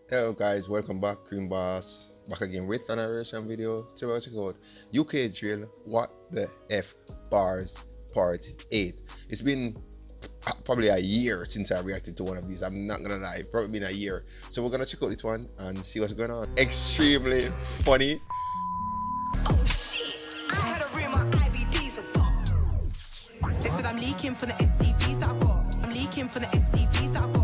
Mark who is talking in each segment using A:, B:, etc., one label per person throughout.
A: Hello guys, welcome back. Cream Boss back again with another reaction video. Today check out UK drill what the F bars part 8. It's been probably a year since I reacted to one of these. I'm not gonna lie, probably been a year. So we're gonna check out this one and see what's going on. Extremely funny.
B: Oh shit, I had to read my IVDs up. They said I'm leaking from the STDs that I got. I'm leaking from the STDs that I got.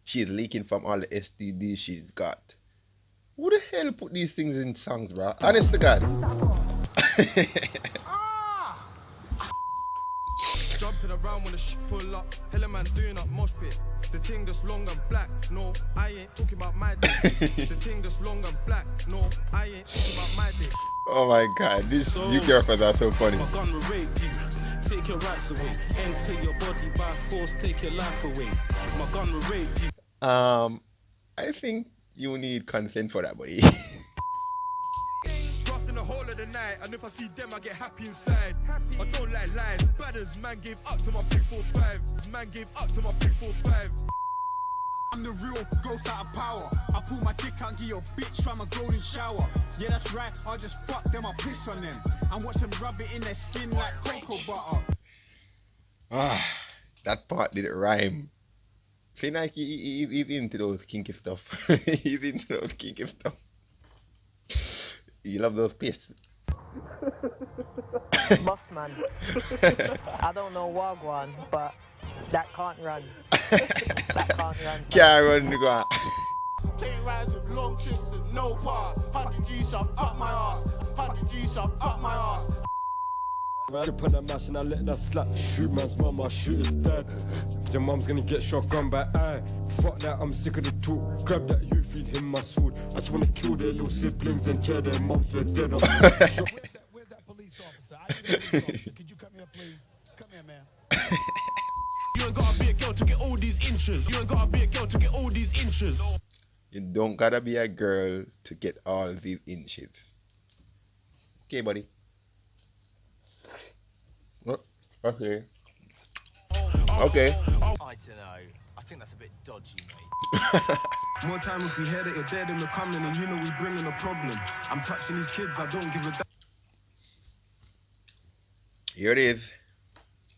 A: She's leaking from all the STDs she's got. Who the hell put these things in songs, bro? Honest to God.
C: Jumping around when the shit pull up. Hella man doing up mosh pit. The thing that's long and black. No, I ain't talking about my dick. The thing that's long and black. No, I ain't talking about my dick.
A: Oh my God, these UK rappers are so funny.
C: My gun will rape you. Take your rights away. Enter your body by force. Take your life away. My gun will rape you.
A: I think you need consent for that, buddy.
C: Graft in the whole of the night, and if I see them, I get happy inside. I don't like lies. Badders, man gave up to my pick 4-5. Man gave up to my pick 4-5.
D: I'm the real ghost out of power. I pull my dick out and give your bitch from a golden shower. Yeah, that's right. I'll just fuck them, I'll piss on them and watch them rub it in their skin like cocoa butter.
A: That part didn't rhyme. Feel like he's into those kinky stuff. He's into those kinky stuff. You love those piss.
E: Boss man. I don't know Wagwan, but that can't run. That can't run.
A: Can't run, nigga.
D: Chain rides with long clips and no part. 100 G shove up my ass. 100 G shove up my ass.
F: Rip on that mash and I let that slap. Shoot man's mama, shoot his dad. Your mom's gonna get shotgun by eye. Fuck that, I'm sick of the talk. Grab that, you feed him my sword. I just wanna kill their little siblings and tear their moms for dead.
D: Where's that police officer? I need a police officer. Could you come here, please? Come here, man.
C: You ain't gotta be a girl to get all these inches. You ain't gotta be a girl to get all these inches.
A: You don't gotta be a girl to get all these inches. Okay, buddy. Okay. Okay.
G: I don't know. I think that's a bit dodgy, mate.
C: More time if we hear that you're dead and we're coming and you know we bringing a problem. I'm touching these kids, I don't give a damn.
A: Here it is.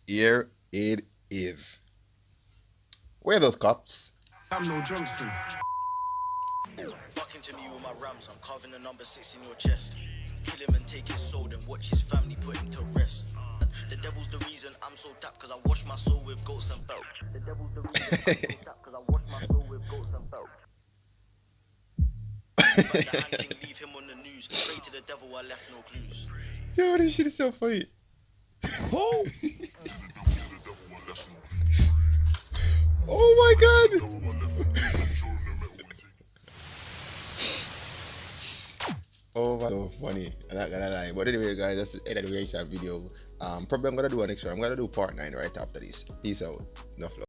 A: Here it is. Where are those cops?
C: I'm no Johnson.
H: Fuck into me with my rams, I'm carving the number 6 in your chest. Kill him and take his soul, then watch his family put him to rest. The devil's the reason I'm so tapped, cause I wash my soul with goats and belch. The devil's the reason I'm so tapped, cause I wash my soul with goats and belch. But the hunting, leave him on the news. Pray to the devil, I left no clues.
A: Yo, this shit is so funny.
C: Who?
A: Oh my God. Oh my, so funny. I'm not gonna lie. But anyway, guys, that's the end of the reaction video. Probably I'm gonna do a next one. I'm gonna do part 9 right after this. Peace out. Enough love.